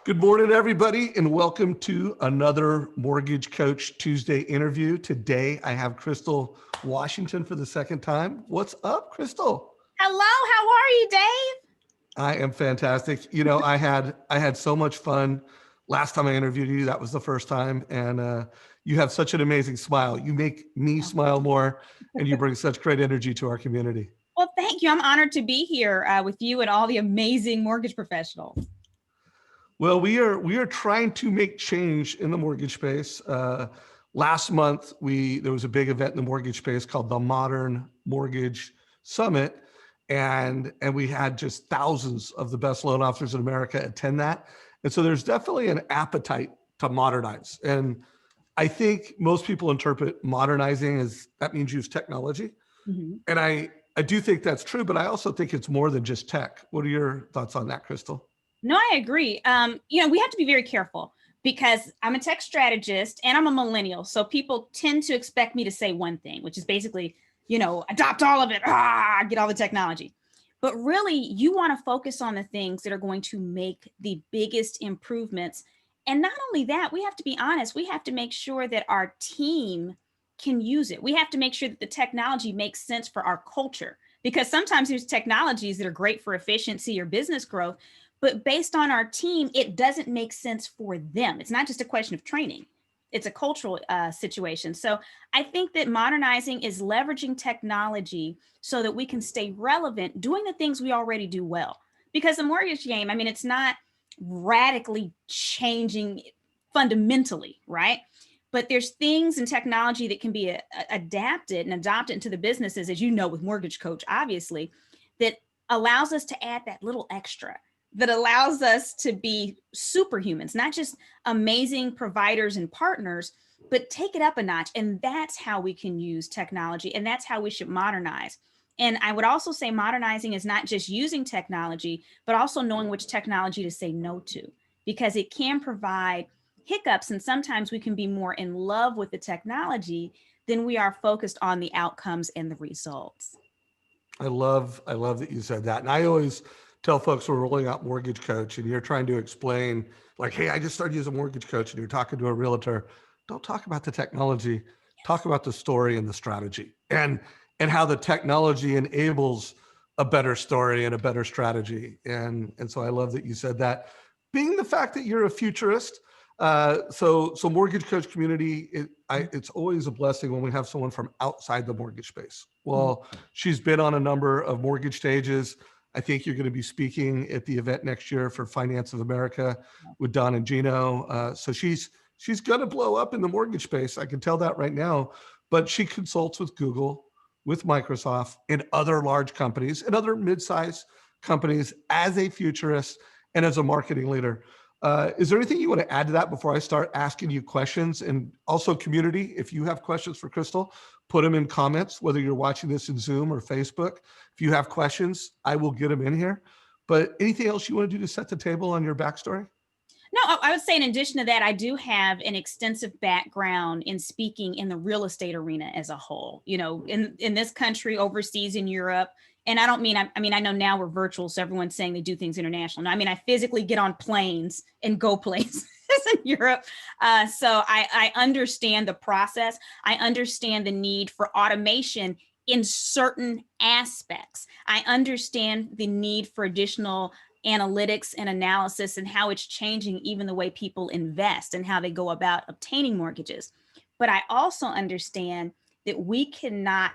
Good morning, everybody, and welcome to another Mortgage Coach Tuesday interview. Today, I have Crystal Washington for the second time. What's up, Crystal? Hello, how are you, Dave? I am fantastic. You know, I had so much fun last time I interviewed you. That was the first time, and you have such an amazing smile. You make me smile more, and you bring such great energy to our community. Well, thank you. I'm honored to be here with you and all the amazing mortgage professionals. Well, we are trying to make change in the mortgage space. Last month, there was a big event in the mortgage space called the Modern Mortgage Summit, and we had just thousands of the best loan officers in America attend that. And so there's definitely an appetite to modernize. And I think most people interpret modernizing as that means use technology. Mm-hmm. And I do think that's true, but I also think it's more than just tech. What are your thoughts on that, Crystal? No, I agree. We have to be very careful because I'm a tech strategist and I'm a millennial. So people tend to expect me to say one thing, which is basically, adopt all of it, get all the technology. But really, you want to focus on the things that are going to make the biggest improvements. And not only that, we have to be honest, we have to make sure that our team can use it. We have to make sure that the technology makes sense for our culture, because sometimes there's technologies that are great for efficiency or business growth, but based on our team, it doesn't make sense for them. It's not just a question of training. It's a cultural situation. So I think that modernizing is leveraging technology so that we can stay relevant, doing the things we already do well. Because the mortgage game, it's not radically changing fundamentally, right? But there's things in technology that can be adapted and adopted into the businesses, as you know, with Mortgage Coach, obviously, that allows us to add that little extra, that allows us to be superhumans, not just amazing providers and partners, but take it up a notch. And that's how we can use technology. And that's how we should modernize. And I would also say modernizing is not just using technology, but also knowing which technology to say no to, because it can provide hiccups. And sometimes we can be more in love with the technology than we are focused on the outcomes and the results. I love that you said that. And I always tell folks we're rolling out Mortgage Coach and you're trying to explain like, hey, I just started using Mortgage Coach, and you're talking to a realtor. Don't talk about the technology, talk about the story and the strategy and how the technology enables a better story and a better strategy. And so I love that you said that. Being the fact that you're a futurist, so Mortgage Coach community, it's always a blessing when we have someone from outside the mortgage space. Well, she's been on a number of mortgage stages. I think you're going to be speaking at the event next year for Finance of America with Don and Gino. So she's going to blow up in the mortgage space. I can tell that right now. But she consults with Google, with Microsoft, and other large companies and other mid-sized companies as a futurist and as a marketing leader. Is there anything you want to add to that before I start asking you questions? And also, community, if you have questions for Crystal, put them in comments, whether you're watching this in Zoom or Facebook. If you have questions, I will get them in here. But anything else you want to do to set the table on your backstory? No, I would say in addition to that, I do have an extensive background in speaking in the real estate arena as a whole, in this country, overseas, in Europe. And I don't mean, I know now we're virtual, so everyone's saying they do things international. No, I physically get on planes and go places in Europe. So I understand the process. I understand the need for automation in certain aspects. I understand the need for additional analytics and analysis and how it's changing even the way people invest and how they go about obtaining mortgages. But I also understand that we cannot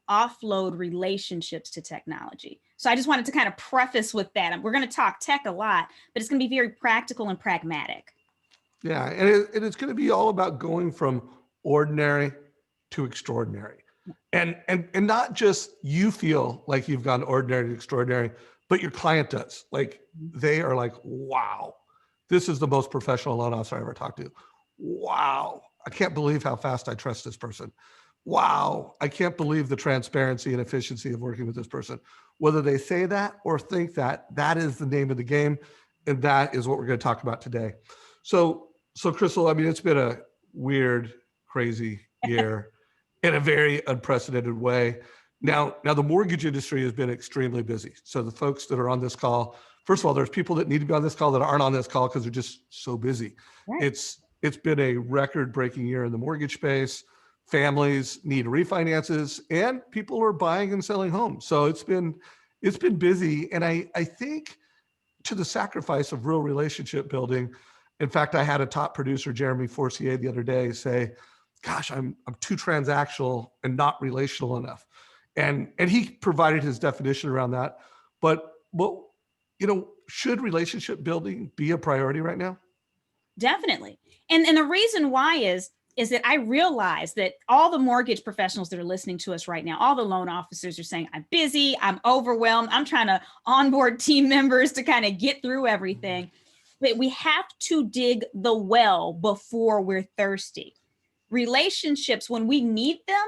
offload relationships to technology. So I just wanted to kind of preface with that. We're going to talk tech a lot, but it's going to be very practical and pragmatic. Yeah, and it's going to be all about going from ordinary to extraordinary. And not just you feel like you've gone ordinary to extraordinary, but your client does. Like they are like, wow, this is the most professional loan officer I ever talked to. Wow, I can't believe how fast I trust this person. Wow, I can't believe the transparency and efficiency of working with this person. Whether they say that or think that, that is the name of the game. And that is what we're going to talk about today. So Crystal, it's been a weird, crazy year in a very unprecedented way. Now the mortgage industry has been extremely busy. So the folks that are on this call first of all, there's people that need to be on this call that aren't on this call because they're just so busy. Right. It's been a record-breaking year in the mortgage space. Families need refinances, and people are buying and selling homes. So it's been busy, and I think to the sacrifice of real relationship building. In fact, I had a top producer, Jeremy Forcier, the other day say, "Gosh, I'm too transactional and not relational enough," and he provided his definition around that. But should relationship building be a priority right now? Definitely. And the reason why is that I realize that all the mortgage professionals that are listening to us right now, all the loan officers are saying, I'm busy, I'm overwhelmed, I'm trying to onboard team members to kind of get through everything. But we have to dig the well before we're thirsty. Relationships, when we need them,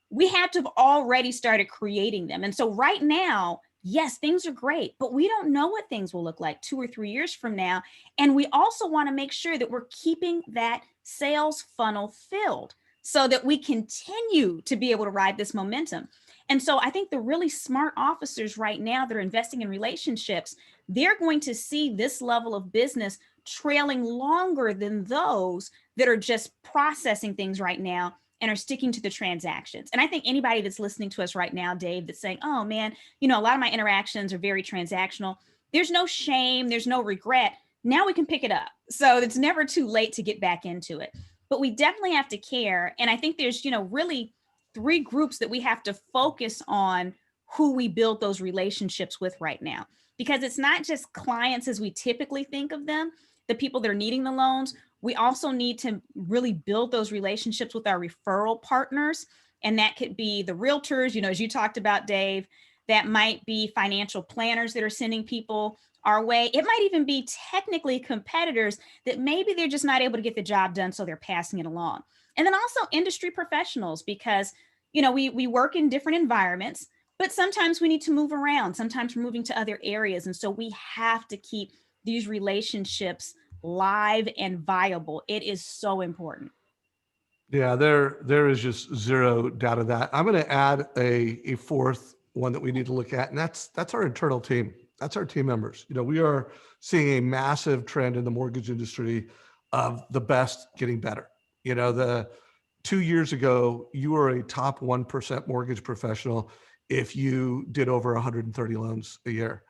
we had to have already started creating them. And so right now, yes, things are great, but we don't know what things will look like 2 or 3 years from now. And we also want to make sure that we're keeping that sales funnel filled so that we continue to be able to ride this momentum. And so I think the really smart officers right now that are investing in relationships, they're going to see this level of business trailing longer than those that are just processing things right now and are sticking to the transactions. And I think anybody that's listening to us right now, Dave, that's saying, oh man, a lot of my interactions are very transactional. There's no shame, there's no regret. Now we can pick it up. So it's never too late to get back into it. But we definitely have to care. And I think there's, really 3 groups that we have to focus on who we build those relationships with right now. Because it's not just clients as we typically think of them, the people that are needing the loans. We also need to really build those relationships with our referral partners. And that could be the realtors, as you talked about, Dave, that might be financial planners that are sending people our way. It might even be technically competitors that maybe they're just not able to get the job done, so they're passing it along. And then also industry professionals, because, we work in different environments, but sometimes we need to move around. Sometimes we're moving to other areas. And so we have to keep these relationships live and viable. It is so important. Yeah, there is just zero doubt of that. I'm going to add a fourth one that we need to look at, and that's our internal team. That's our team members. We are seeing a massive trend in the mortgage industry of the best getting better. The 2 years ago, you were a top 1% mortgage professional if you did over 130 loans a year.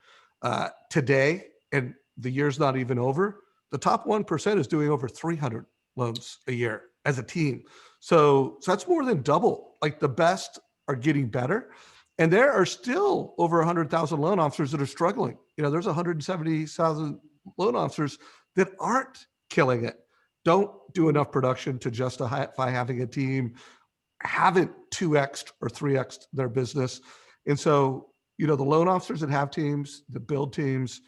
Today, and the year's not even over, the top 1% is doing over 300 loans a year as a team. So that's more than double. Like, the best are getting better. And there are still over 100,000 loan officers that are struggling. There's 170,000 loan officers that aren't killing it, don't do enough production to justify having a team, haven't 2x'd or 3x'd their business. And so, the loan officers that have teams, that build teams,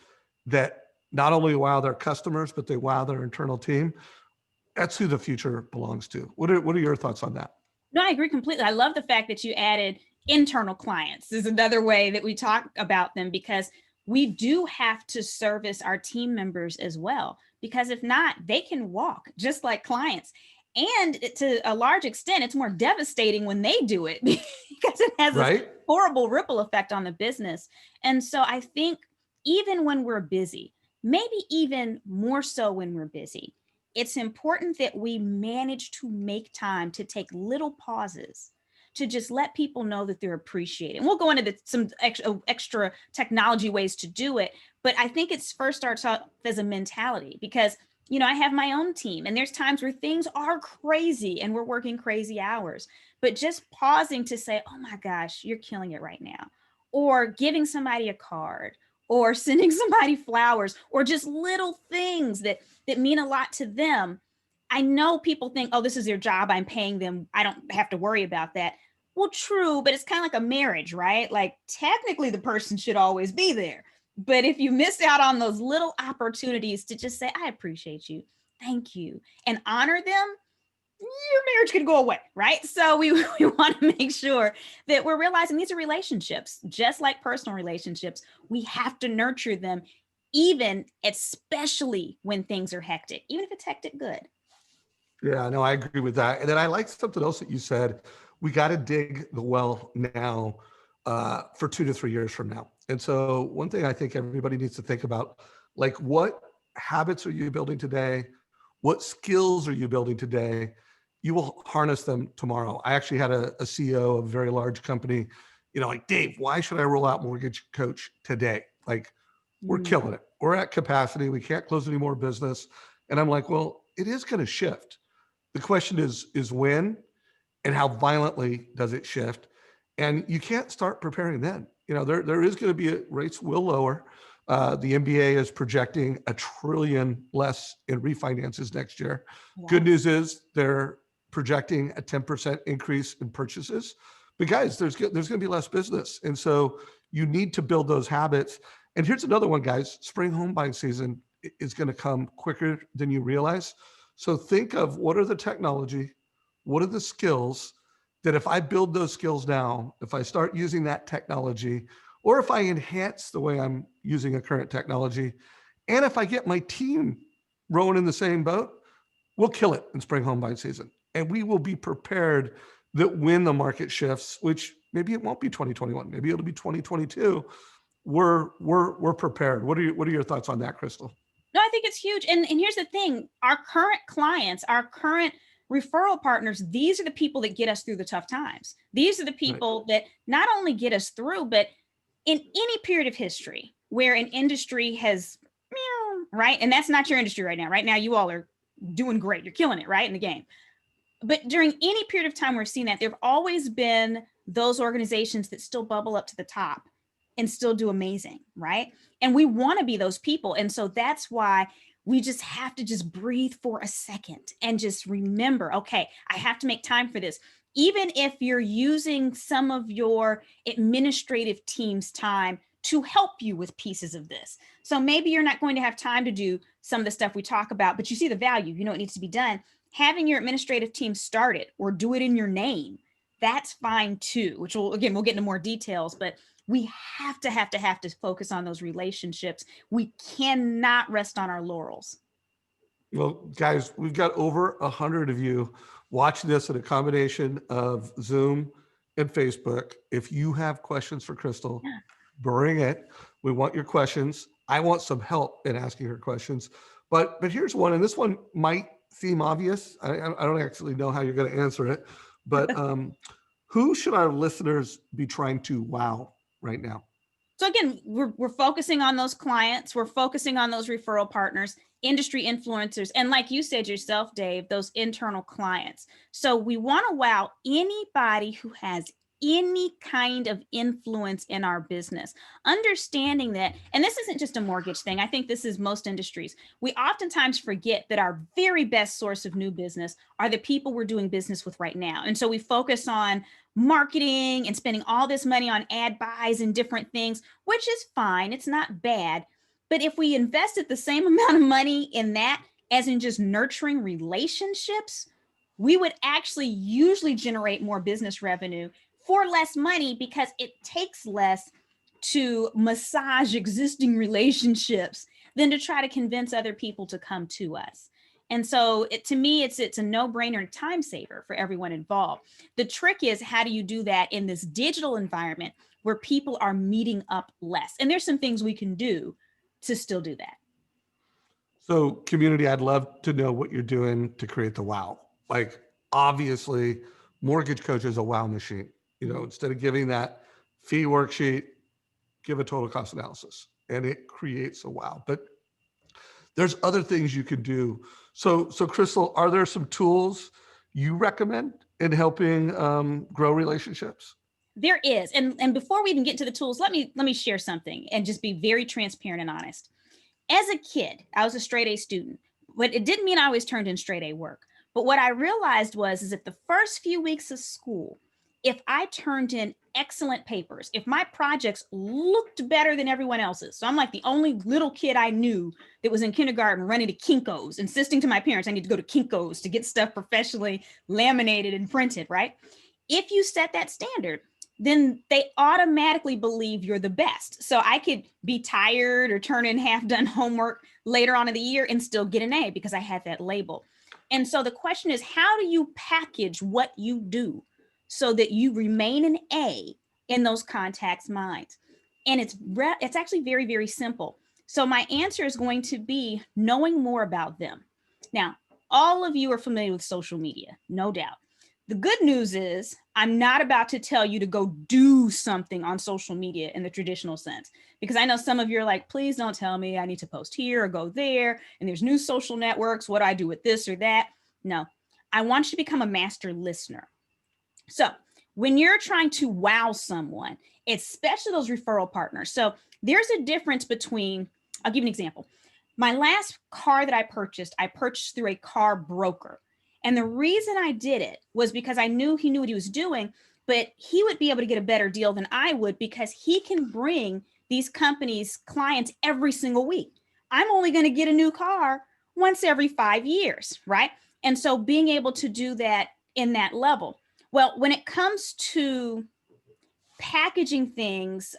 that not only wow their customers, but they wow their internal team, that's who the future belongs to. What are your thoughts on that? No, I agree completely. I love the fact that you added internal clients. This is another way that we talk about them, because we do have to service our team members as well, because if not, they can walk just like clients. And to a large extent, it's more devastating when they do it because it has this Right? horrible ripple effect on the business. And so I think even when we're busy, maybe even more so when we're busy, it's important that we manage to make time to take little pauses to just let people know that they're appreciated. And we'll go into some extra technology ways to do it. But I think it's first starts out as a mentality, because, I have my own team, and there's times where things are crazy and we're working crazy hours. But just pausing to say, oh my gosh, you're killing it right now. Or giving somebody a card, or sending somebody flowers, or just little things that mean a lot to them. I know people think, oh, this is their job, I'm paying them, I don't have to worry about that. Well, true, but it's kind of like a marriage, right? Like, technically the person should always be there. But if you miss out on those little opportunities to just say, I appreciate you, thank you, and honor them, your marriage could go away, right? So we want to make sure that we're realizing these are relationships, just like personal relationships. We have to nurture them, even especially when things are hectic, even if it's hectic good. Yeah, no, I agree with that. And then I like something else that you said. We got to dig the well now. for 2 to 3 years from now. And so one thing I think everybody needs to think about, like, what habits are you building today? What skills are you building today? You will harness them tomorrow. I actually had a CEO of a very large company, like, Dave, why should I roll out Mortgage Coach today? Like, we're killing it. We're at capacity. We can't close any more business. And I'm like, well, it is going to shift. The question is when and how violently does it shift? And you can't start preparing then. There is going to be rates will lower. The MBA is projecting $1 trillion less in refinances next year. Wow. Good news is they're projecting a 10% increase in purchases. But guys, there's going to be less business. And so you need to build those habits. And here's another one, guys. Spring home buying season is going to come quicker than you realize. So think of what are the technology, what are the skills that if I build those skills now, if I start using that technology, or if I enhance the way I'm using a current technology, and if I get my team rowing in the same boat, we'll kill it in spring home buying season. And we will be prepared that when the market shifts, which maybe it won't be 2021, maybe it'll be 2022, we're prepared. What are your thoughts on that, Crystal? No, I think it's huge. And here's the thing, our current clients, our current referral partners, these are the people that get us through the tough times. These are the people that not only get us through, but in any period of history where an industry has, right? And that's not your industry right now. Right now, you all are doing great. You're killing it, right? In the game. But during any period of time we're seeing that, there have always been those organizations that still bubble up to the top and still do amazing, right? And we want to be those people. And so that's why we just have to just breathe for a second and just remember, okay, I have to make time for this. Even if you're using some of your administrative team's time to help you with pieces of this. So maybe you're not going to have time to do some of the stuff we talk about, but you see the value, you know, it needs to be done. Having your administrative team start it or do it in your name, that's fine too, which we'll get into more details, but we have to focus on those relationships. We cannot rest on our laurels. Well, guys, we've got over 100 of you watching this in a combination of Zoom and Facebook. If you have questions for Crystal, bring it. We want your questions. I want some help in asking her questions. But here's one, and this one might seem obvious. I don't actually know how you're going to answer it, but who should our listeners be trying to wow right now? So again, we're focusing on those clients. We're focusing on those referral partners, industry influencers, and like you said yourself, Dave, those internal clients. So we want to wow anybody who has any kind of influence in our business, understanding that, and this isn't just a mortgage thing. I think this is most industries. We oftentimes forget that our very best source of new business are the people we're doing business with right now. And so we focus on marketing and spending all this money on ad buys and different things, which is fine. It's not bad. But if we invested the same amount of money in that as in just nurturing relationships, we would actually usually generate more business revenue for less money because it takes less to massage existing relationships than to try to convince other people to come to us. And so to me, it's a no-brainer time saver for everyone involved. The trick is, how do you do that in this digital environment where people are meeting up less? And there's some things we can do to still do that. So community, I'd love to know what you're doing to create the wow. Like, obviously, Mortgage Coach is a wow machine. Instead of giving that fee worksheet, give a total cost analysis, and it creates a wow. But there's other things you can do. So Crystal, are there some tools you recommend in helping grow relationships? There is. And before we even get to the tools, let me share something and just be very transparent and honest. As a kid, I was a straight A student, but it didn't mean I always turned in straight A work. But what I realized is that the first few weeks of school, if I turned in excellent papers, if my projects looked better than everyone else's, so I'm like the only little kid I knew that was in kindergarten running to Kinko's, insisting to my parents, I need to go to Kinko's to get stuff professionally laminated and printed, right? If you set that standard, then they automatically believe you're the best. So I could be tired or turn in half done homework later on in the year and still get an A because I had that label. And so the question is, how do you package what you do so that you remain an A in those contacts' minds. And it's actually very, very simple. So my answer is going to be knowing more about them. Now, all of you are familiar with social media, no doubt. The good news is I'm not about to tell you to go do something on social media in the traditional sense, because I know some of you are like, please don't tell me I need to post here or go there. And there's new social networks. What do I do with this or that? No, I want you to become a master listener. So when you're trying to wow someone, especially those referral partners. So there's a difference between, I'll give you an example. My last car that I purchased through a car broker. And the reason I did it was because I knew he knew what he was doing, but he would be able to get a better deal than I would because he can bring these companies clients every single week. I'm only going to get a new car once every 5 years, right? And so being able to do that in that level. Well, when it comes to packaging things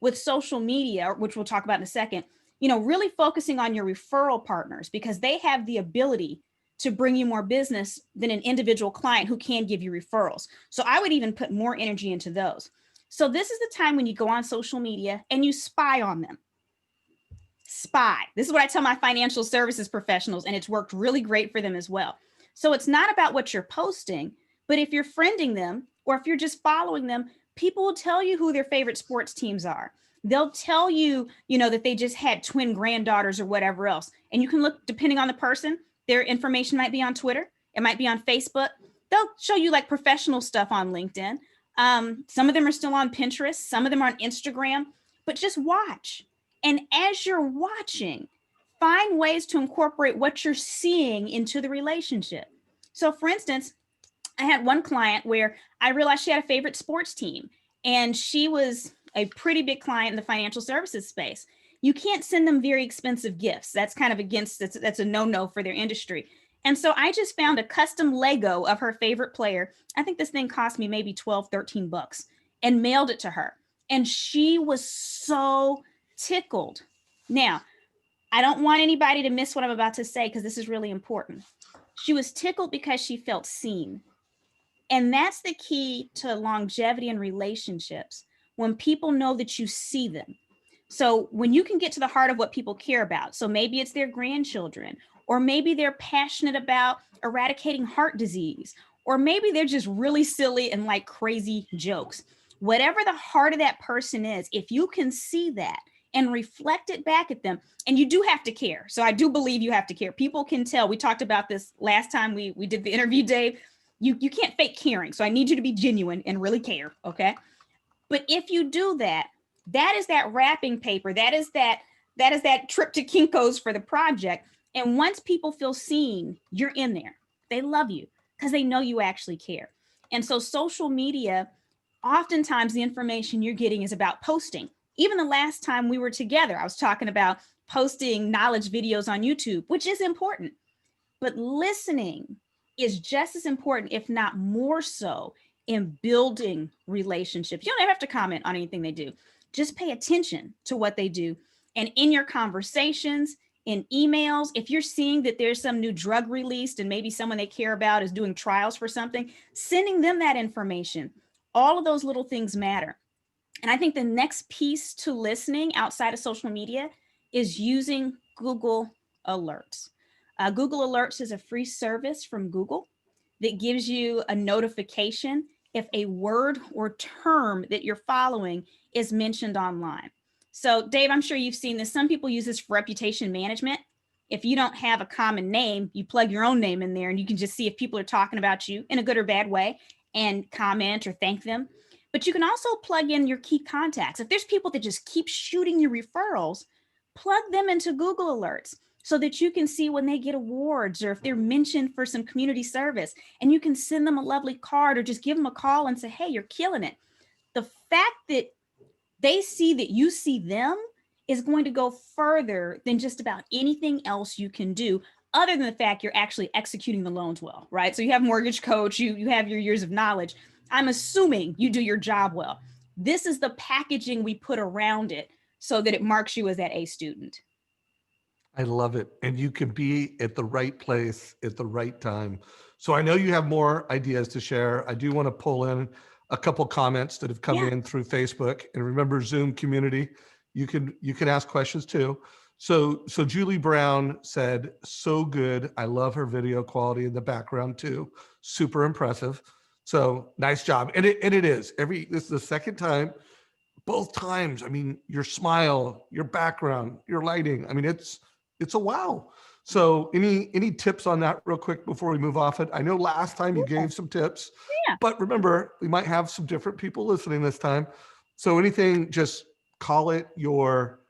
with social media, which we'll talk about in a second, really focusing on your referral partners because they have the ability to bring you more business than an individual client who can give you referrals. So I would even put more energy into those. So this is the time when you go on social media and you spy on them. Spy. This is what I tell my financial services professionals, and it's worked really great for them as well. So it's not about what you're posting, but if you're friending them or if you're just following them, people will tell you who their favorite sports teams are. They'll tell you, that they just had twin granddaughters or whatever else. And you can look, depending on the person, their information might be on Twitter. It might be on Facebook. They'll show you like professional stuff on LinkedIn. Some of them are still on Pinterest. Some of them are on Instagram, but just watch. And as you're watching, find ways to incorporate what you're seeing into the relationship. So for instance, I had one client where I realized she had a favorite sports team, and she was a pretty big client in the financial services space. You can't send them very expensive gifts. That's kind of that's a no-no for their industry. And so I just found a custom Lego of her favorite player. I think this thing cost me maybe 12, 13 bucks and mailed it to her. And she was so tickled. Now, I don't want anybody to miss what I'm about to say because this is really important. She was tickled because she felt seen. And that's the key to longevity in relationships, when people know that you see them. So when you can get to the heart of what people care about, so maybe it's their grandchildren, or maybe they're passionate about eradicating heart disease, or maybe they're just really silly and like crazy jokes. Whatever the heart of that person is, if you can see that and reflect it back at them, and you do have to care. So I do believe you have to care. People can tell. We talked about this last time we did the interview, Dave. You can't fake caring. So I need you to be genuine and really care. Okay. But if you do that, that is that wrapping paper. That is that trip to Kinko's for the project. And once people feel seen, you're in there. They love you because they know you actually care. And so social media, oftentimes the information you're getting is about posting. Even the last time we were together, I was talking about posting knowledge videos on YouTube, which is important. But listening is just as important, if not more so, in building relationships. You don't ever have to comment on anything they do. Just pay attention to what they do. And in your conversations, in emails, if you're seeing that there's some new drug released and maybe someone they care about is doing trials for something, sending them that information. All of those little things matter. And I think the next piece to listening outside of social media is using Google Alerts. Google Alerts is a free service from Google that gives you a notification if a word or term that you're following is mentioned online. So Dave, I'm sure you've seen this. Some people use this for reputation management. If you don't have a common name, you plug your own name in there and you can just see if people are talking about you in a good or bad way and comment or thank them. But you can also plug in your key contacts. If there's people that just keep shooting you referrals, plug them into Google Alerts so that you can see when they get awards or if they're mentioned for some community service, and you can send them a lovely card or just give them a call and say, hey, you're killing it. The fact that they see that you see them is going to go further than just about anything else you can do, other than the fact you're actually executing the loans well, right? So you have mortgage coach, you have your years of knowledge. I'm assuming you do your job well. This is the packaging we put around it so that it marks you as that A student. I love it. And you can be at the right place at the right time. So I know you have more ideas to share. I do want to pull in a couple comments that have come Yeah. in through Facebook. And remember, Zoom community, you can ask questions too. So Julie Brown said, so good. I love her video quality in the background too. Super impressive. So nice job. And it is. This is the second time, both times. I mean, your smile, your background, your lighting. I mean, it's a wow. So any tips on that real quick before we move off it? I know last time you Yeah. gave some tips, Yeah. but remember, we might have some different people listening this time. So anything, just call it your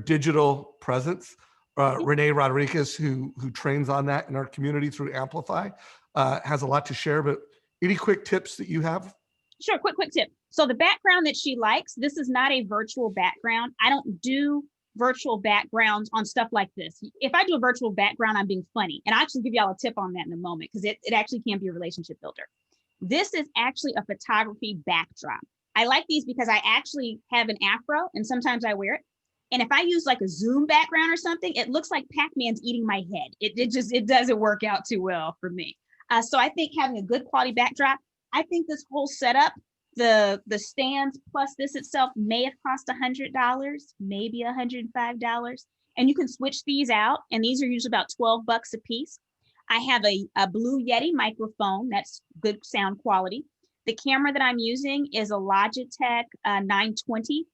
digital presence. Renee Rodriguez, who trains on that in our community through Amplify, has a lot to share. But any quick tips that you have? Sure. Quick tip. So the background that she likes, this is not a virtual background. I don't do virtual backgrounds on stuff like this. If I do a virtual background, I'm being funny. And I'll actually give y'all a tip on that in a moment, because it actually can be a relationship builder. This is actually a photography backdrop. I like these because I actually have an afro and sometimes I wear it. And if I use like a Zoom background or something, it looks like Pac-Man's eating my head. It doesn't work out too well for me. So I think having a good quality backdrop, I think this whole setup, the stands plus this itself may have cost $100, maybe $105. And you can switch these out. And these are usually about $12 a piece. I have a Blue Yeti microphone. That's good sound quality. The camera that I'm using is a Logitech 920.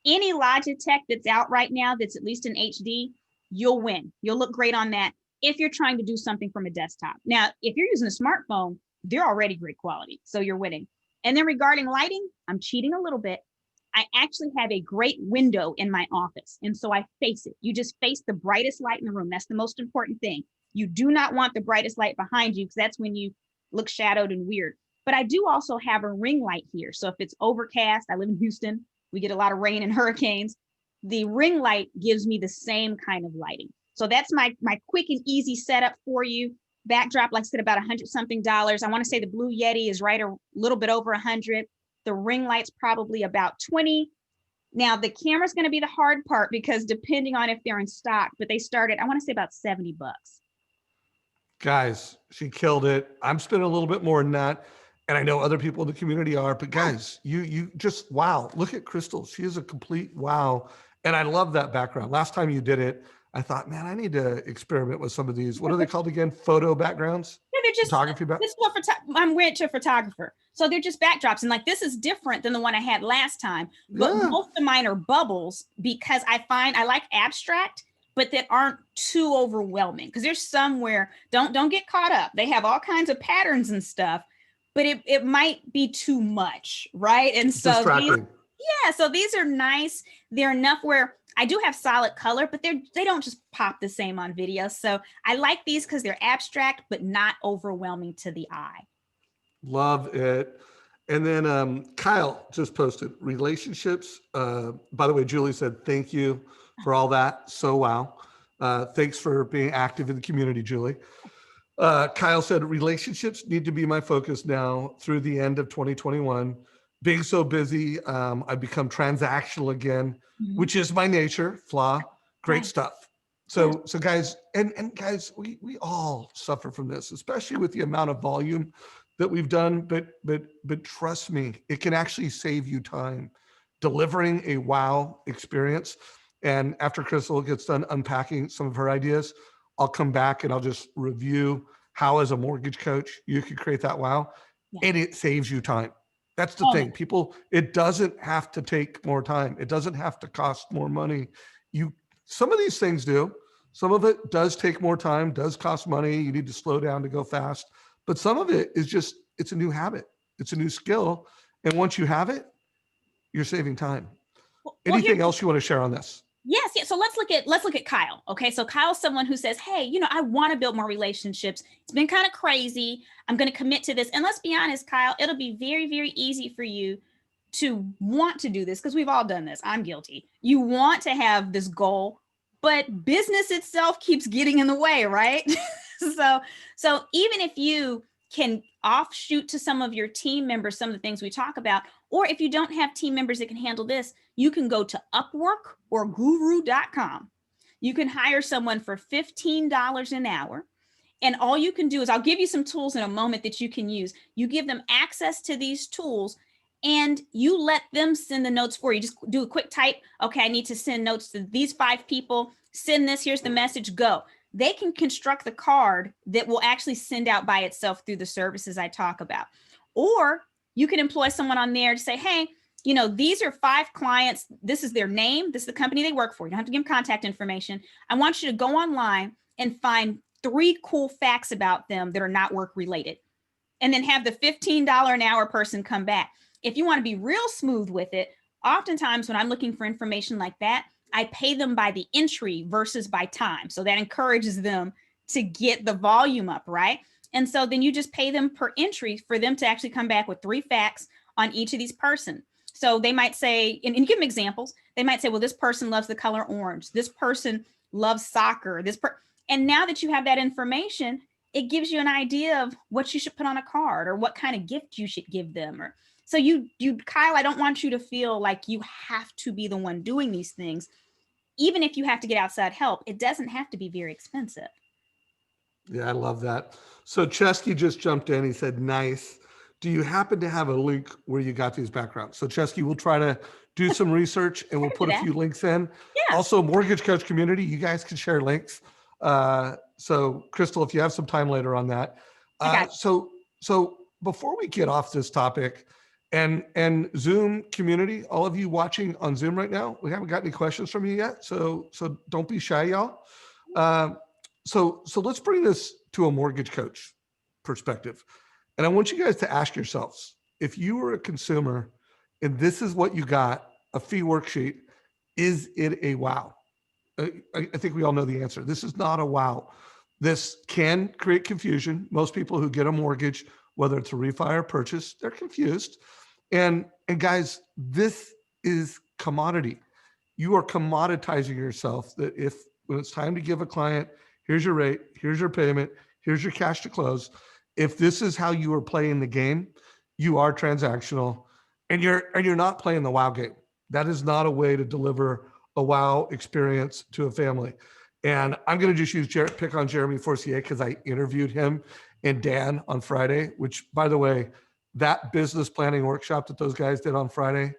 Any Logitech that's out right now that's at least in HD, you'll win. You'll look great on that if you're trying to do something from a desktop. Now, if you're using a smartphone, they're already great quality, so you're winning. And then regarding lighting, I'm cheating a little bit. I actually have a great window in my office, and so I face it. You just face the brightest light in the room. That's the most important thing. You do not want the brightest light behind you, because that's when you look shadowed and weird. But I do also have a ring light here. So if it's overcast, I live in Houston, we get a lot of rain and hurricanes. The ring light gives me the same kind of lighting. So that's my quick and easy setup for you. Backdrop, like I said, about $100 something. I want to say the Blue Yeti is right a little bit over 100. The ring light's probably about 20. Now the camera's going to be the hard part, because depending on if they're in stock, but they started, I want to say about $70. Guys, she killed it. I'm spending a little bit more than that. And I know other people in the community are, but guys, you just, wow. Look at Crystal. She is a complete wow. And I love that background. Last time you did it, I thought, man, I need to experiment with some of these. What are they called again? Photo backgrounds? Yeah, they're just Photography back? I'm wearing to a photographer. So they're just backdrops. And like, this is different than the one I had last time. But Yeah. most of mine are bubbles, because I find I like abstract, but that aren't too overwhelming. Because there's some where don't get caught up. They have all kinds of patterns and stuff, but it might be too much, right? And so these are nice. They're enough where I do have solid color, but they don't just pop the same on video. So I like these because they're abstract, but not overwhelming to the eye. Love it. And then Kyle just posted relationships. By the way, Julie said, thank you for all that. So wow. Thanks for being active in the community, Julie. Kyle said, relationships need to be my focus now through the end of 2021. Being so busy, I've become transactional again, which is my nature, flaw. Great stuff. So guys, and guys, we all suffer from this, especially with the amount of volume that we've done. But trust me, it can actually save you time delivering a wow experience. And after Crystal gets done unpacking some of her ideas, I'll come back and I'll just review how, as a mortgage coach, you can create that wow, and it saves you time. That's the thing. People, it doesn't have to take more time. It doesn't have to cost more money. Some of these things do. Some of it does take more time, does cost money. You need to slow down to go fast. But some of it is just, it's a new habit. It's a new skill. And once you have it, you're saving time. Anything else you want to share on this? Yes. So let's look at Kyle. Okay. So Kyle's someone who says, hey, I want to build more relationships. It's been kind of crazy. I'm going to commit to this. And let's be honest, Kyle, it'll be very, very easy for you to want to do this, because we've all done this. I'm guilty. You want to have this goal, but business itself keeps getting in the way, right? So even if you can offshoot to some of your team members some of the things we talk about, or if you don't have team members that can handle this, you can go to Upwork or guru.com. You can hire someone for $15 an hour. And all you can do is, I'll give you some tools in a moment that you can use. You give them access to these tools, and you let them send the notes for you. Just do a quick type. Okay, I need to send notes to these 5 people. Send this. Here's the message. Go. They can construct the card that will actually send out by itself through the services I talk about. Or you can employ someone on there to say, hey, these are 5 clients. This is their name. This is the company they work for. You don't have to give them contact information. I want you to go online and find 3 cool facts about them that are not work related, and then have the $15 an hour person come back. If you want to be real smooth with it, oftentimes when I'm looking for information like that, I pay them by the entry versus by time. So that encourages them to get the volume up, right? And so then you just pay them per entry for them to actually come back with 3 facts on each of these person. So they might say, and give them examples. They might say, well, this person loves the color orange. This person loves soccer. And now that you have that information, it gives you an idea of what you should put on a card or what kind of gift you should give them. Or so Kyle, I don't want you to feel like you have to be the one doing these things. Even if you have to get outside help, it doesn't have to be very expensive. Yeah, I love that. So Chesky just jumped in. He said, nice. Do you happen to have a link where you got these backgrounds? So Chesky, we'll try to do some research and we'll put a few links in. Yeah. Also, Mortgage Coach community, you guys can share links. So Crystal, if you have some time later on that. So before we get off this topic, and Zoom community, all of you watching on Zoom right now, we haven't got any questions from you yet. So don't be shy, y'all. So let's bring this to a mortgage coach perspective. And I want you guys to ask yourselves, if you were a consumer and this is what you got, a fee worksheet, is it a wow? I think we all know the answer. This is not a wow. This can create confusion. Most people who get a mortgage, whether it's a refi or purchase, they're confused. And guys, this is commodity. You are commoditizing yourself that when it's time to give a client, here's your rate, here's your payment, here's your cash to close. If this is how you are playing the game, you are transactional and you're not playing the wow game. That is not a way to deliver a wow experience to a family. And I'm going to just pick on Jeremy Forcier because I interviewed him and Dan on Friday, which, by the way, that business planning workshop that those guys did on Friday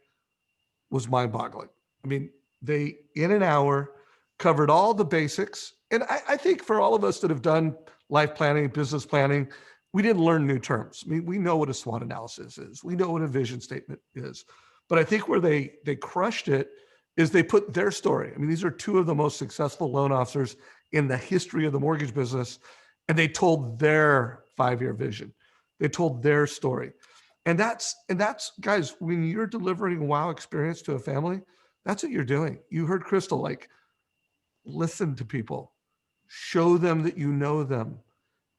was mind-boggling. I mean, they, in an hour, covered all the basics. And I think for all of us that have done life planning, business planning, we didn't learn new terms. I mean, we know what a SWOT analysis is. We know what a vision statement is. But I think where they crushed it is they put their story. I mean, these are 2 of the most successful loan officers in the history of the mortgage business. And they told their 5-year vision. They told their story. And that's guys, when you're delivering a wow experience to a family, that's what you're doing. You heard Crystal, like, listen to people, show them that you know them.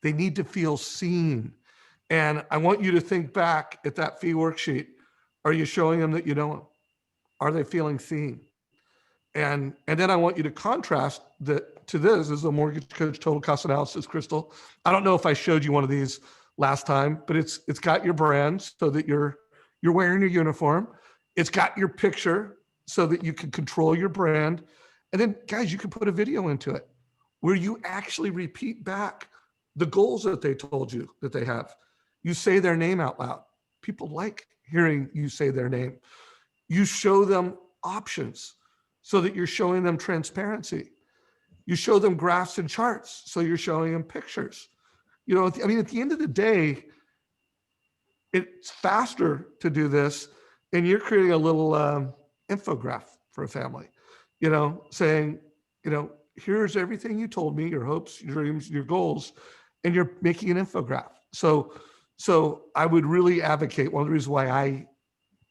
They need to feel seen. And I want you to think back at that fee worksheet. Are you showing them that you know them? Are they feeling seen? And then I want you to contrast that to this is a mortgage coach total cost analysis, Crystal. I don't know if I showed you one of these last time, but it's got your brand so that you're wearing your uniform. It's got your picture so that you can control your brand. And then guys, you can put a video into it where you actually repeat back the goals that they told you that they have. You say their name out loud. People like hearing you say their name. You show them options so that you're showing them transparency. You show them graphs and charts, so you're showing them pictures. At the end of the day, it's faster to do this, and you're creating a little infograph for a family, saying, here's everything you told me, your hopes, your dreams, your goals, and you're making an infograph. So I would really advocate, one of the reasons why I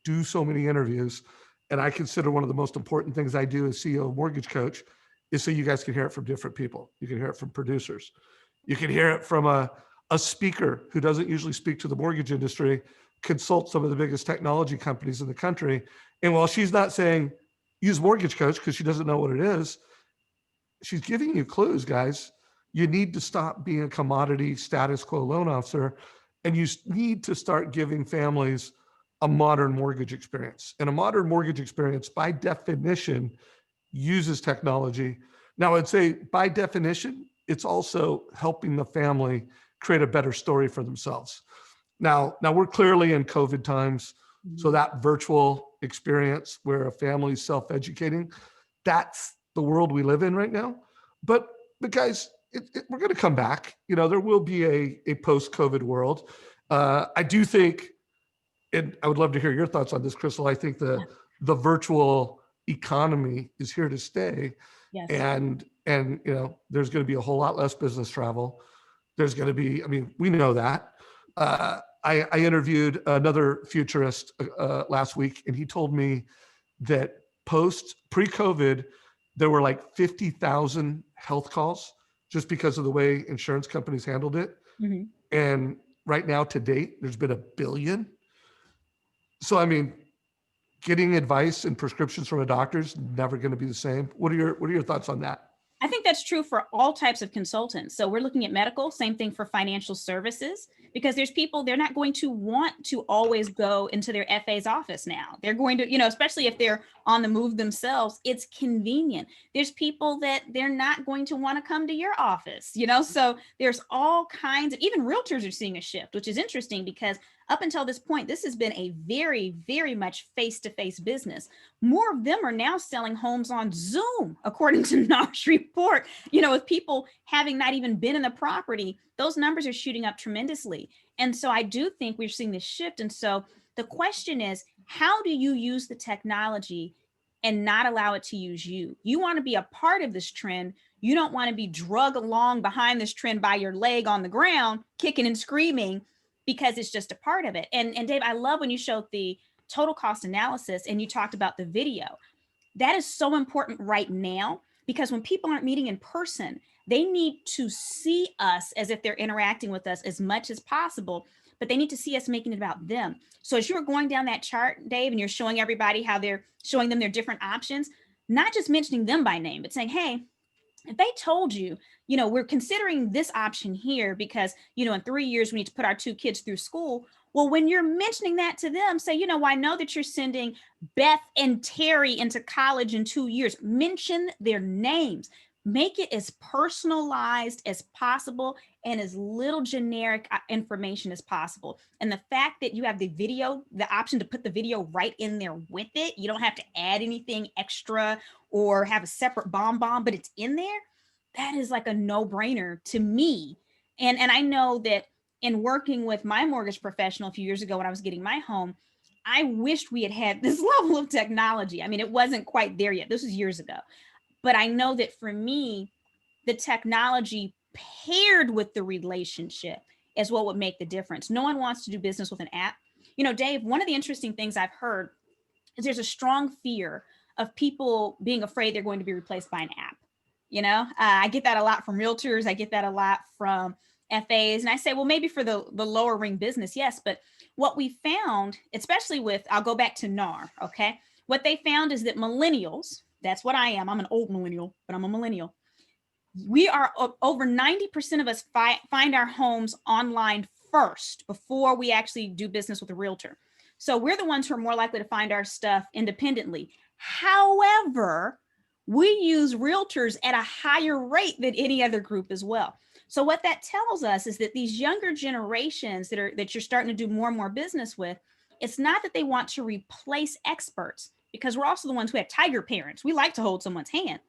do so many interviews, and I consider one of the most important things I do as CEO mortgage coach, is so you guys can hear it from different people. You can hear it from producers. You can hear it from a speaker who doesn't usually speak to the mortgage industry, consult some of the biggest technology companies in the country. And while she's not saying use mortgage coach because she doesn't know what it is, she's giving you clues, guys. You need to stop being a commodity status quo loan officer, and you need to start giving families a modern mortgage experience. And a modern mortgage experience, by definition, uses technology. Now, I'd say by definition, it's also helping the family create a better story for themselves. Now we're clearly in COVID times. So that virtual experience where a family's self-educating, that's the world we live in right now. But guys, we're going to come back. There will be a post-COVID world. I do think, and I would love to hear your thoughts on this, Crystal. I think the virtual economy is here to stay. Yes. And there's going to be a whole lot less business travel. There's going to be, we know that. I interviewed another futurist last week, and he told me that pre-COVID, there were like 50,000 health calls just because of the way insurance companies handled it. Mm-hmm. And right now, to date, there's been 1 billion. So, getting advice and prescriptions from a doctor is never going to be the same. What are your thoughts on that? I think that's true for all types of consultants. So we're looking at medical, same thing for financial services, because there's people, they're not going to want to always go into their FA's office now. They're going to, especially if they're on the move themselves, it's convenient. There's people that they're not going to want to come to your office, so there's all kinds of, even realtors are seeing a shift, which is interesting because up until this point, this has been a very, very much face-to-face business. More of them are now selling homes on Zoom, according to NAR's report. With people having not even been in the property, those numbers are shooting up tremendously. And so I do think we're seeing this shift. And so the question is, how do you use the technology and not allow it to use you? You want to be a part of this trend. You don't want to be drug along behind this trend by your leg on the ground, kicking and screaming, because it's just a part of it. And Dave, I love when you showed the total cost analysis and you talked about the video. That is so important right now, because when people aren't meeting in person, they need to see us as if they're interacting with us as much as possible, but they need to see us making it about them. So as you were going down that chart, Dave, and you're showing everybody how they're showing them their different options, not just mentioning them by name, but saying, hey, if they told you, we're considering this option here because, in 3 years, we need to put our 2 kids through school. Well, when you're mentioning that to them, say, I know that you're sending Beth and Terry into college in 2 years. Mention their names. Make it as personalized as possible and as little generic information as possible. And the fact that you have the option to put the video right in there with it, you don't have to add anything extra or have a separate bomb, but it's in there. That is like a no-brainer to me. And I know that in working with my mortgage professional a few years ago when I was getting my home, I wished we had this level of technology. It wasn't quite there yet. This was years ago. But I know that for me, the technology paired with the relationship is what would make the difference. No one wants to do business with an app. Dave, one of the interesting things I've heard is there's a strong fear of people being afraid they're going to be replaced by an app. I get that a lot from realtors. I get that a lot from FAs. And I say, well, maybe for the lower ring business, yes. But what we found, especially I'll go back to NAR, okay? What they found is that millennials, that's what I am. I'm an old millennial, but I'm a millennial. We are over 90% of us find our homes online first before we actually do business with a realtor. So we're the ones who are more likely to find our stuff independently. However, we use realtors at a higher rate than any other group as well. So what that tells us is that these younger generations that you're starting to do more and more business with, it's not that they want to replace experts, because we're also the ones who have tiger parents. We like to hold someone's hand.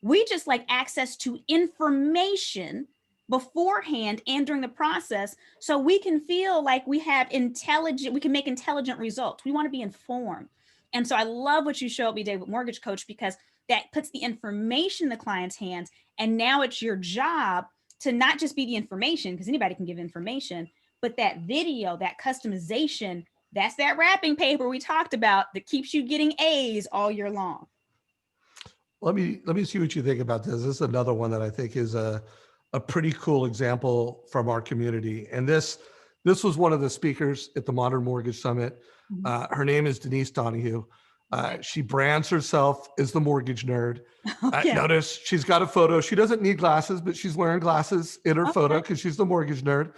We just like access to information beforehand and during the process, so we can feel like we can make intelligent results. We want to be informed. And so I love what you showed me, Dave, with Mortgage Coach, because that puts the information in the client's hands. And now it's your job to not just be the information, because anybody can give information, but that video, that customization, that's that wrapping paper we talked about that keeps you getting A's all year long. Let me see what you think about this. This is another one that I think is a pretty cool example from our community. And this was one of the speakers at the Modern Mortgage Summit. Her name is Denise Donahue. She brands herself as the mortgage nerd. Okay. Notice she's got a photo. She doesn't need glasses, but she's wearing glasses in her photo because she's the mortgage nerd.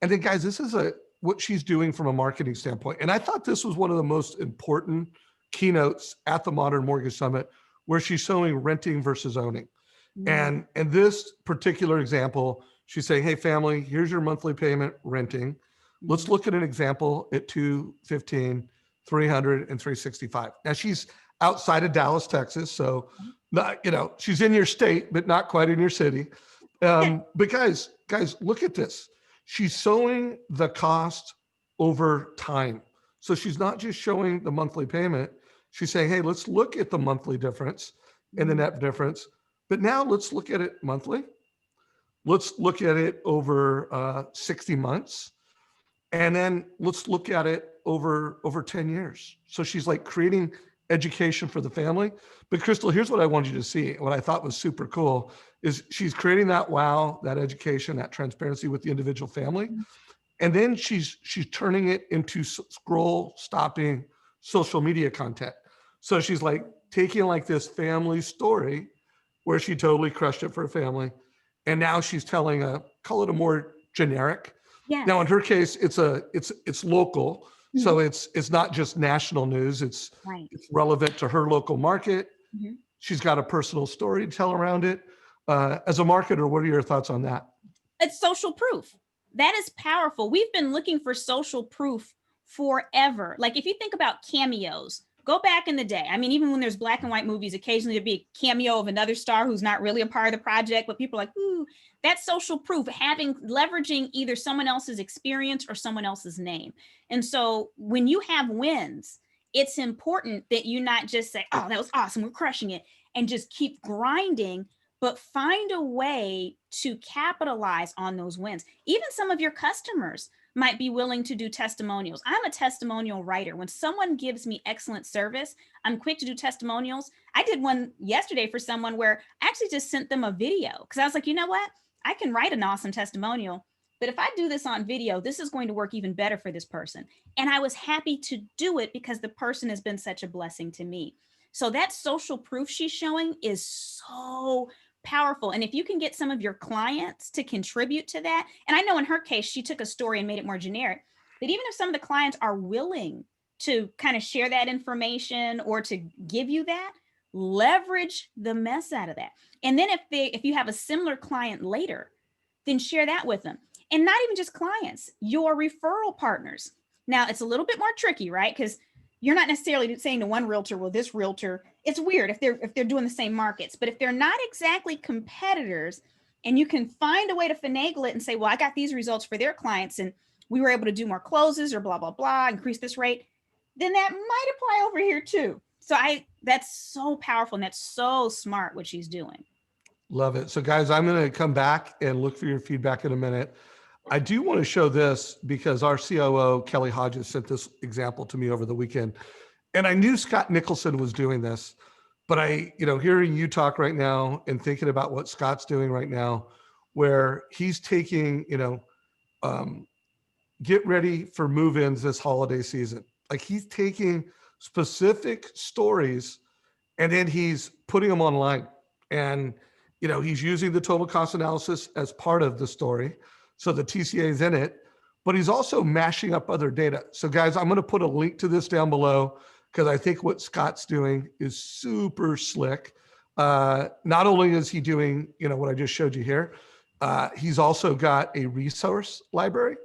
And then, guys, this is what she's doing from a marketing standpoint. And I thought this was one of the most important keynotes at the Modern Mortgage Summit, where she's showing renting versus owning. And in this particular example, she's saying, hey, family, here's your monthly payment renting. Let's look at an example at $215 300, and 365. Now she's outside of Dallas, Texas. So, not, she's in your state, but not quite in your city. But guys, look at this. She's showing the cost over time. So she's not just showing the monthly payment. She's saying, hey, let's look at the monthly difference and the net difference. But now let's look at it monthly. Let's look at it over 60 months. And then let's look at it over 10 years. So she's like creating education for the family. But Crystal, here's what I want you to see. What I thought was super cool is she's creating that wow, that education, that transparency with the individual family. And then she's turning it into scroll stopping social media content. So she's like taking like this family story where she totally crushed it for a family. And now she's telling call it a more generic. Yeah. Now in her case, it's local. So it's not just national news. It's relevant to her local market. She's got a personal story to tell around it. As a marketer, what are your thoughts on that? It's social proof. That is powerful. We've been looking for social proof forever. Like if you think about cameos, go back in the day. I mean, even when there's black and white movies, occasionally there'd be a cameo of another star who's not really a part of the project, but people are like, ooh, that's social proof, leveraging either someone else's experience or someone else's name. And so when you have wins, it's important that you not just say, oh, that was awesome, we're crushing it, and just keep grinding, but find a way to capitalize on those wins. Even some of your customers might be willing to do testimonials. I'm a testimonial writer. When someone gives me excellent service, I'm quick to do testimonials. I did one yesterday for someone where I actually just sent them a video because I was like, you know what? I can write an awesome testimonial, but if I do this on video, this is going to work even better for this person. And I was happy to do it because the person has been such a blessing to me. So that social proof she's showing is so powerful. And if you can get some of your clients to contribute to that, and I know in her case, she took a story and made it more generic, but even if some of the clients are willing to kind of share that information or to give you that, leverage the mess out of that. And then if you have a similar client later, then share that with them. And not even just clients, your referral partners. Now it's a little bit more tricky, right? Because you're not necessarily saying to one realtor, well, this realtor, it's weird if they're doing the same markets, but if they're not exactly competitors and you can find a way to finagle it and say, well, I got these results for their clients and we were able to do more closes or blah, blah, blah, increase this rate, then that might apply over here too. So that's so powerful and that's so smart what she's doing. Love it. So guys, I'm going to come back and look for your feedback in a minute. I do want to show this because our COO, Kelly Hodges, sent this example to me over the weekend. And I knew Scott Nicholson was doing this, but hearing you talk right now and thinking about what Scott's doing right now, where he's taking, get ready for move-ins this holiday season. Like he's taking specific stories and then he's putting them online. And, he's using the total cost analysis as part of the story. So the TCA is in it, but he's also mashing up other data. So guys, I'm going to put a link to this down below because I think what Scott's doing is super slick. Not only is he doing, what I just showed you here, he's also got a resource library.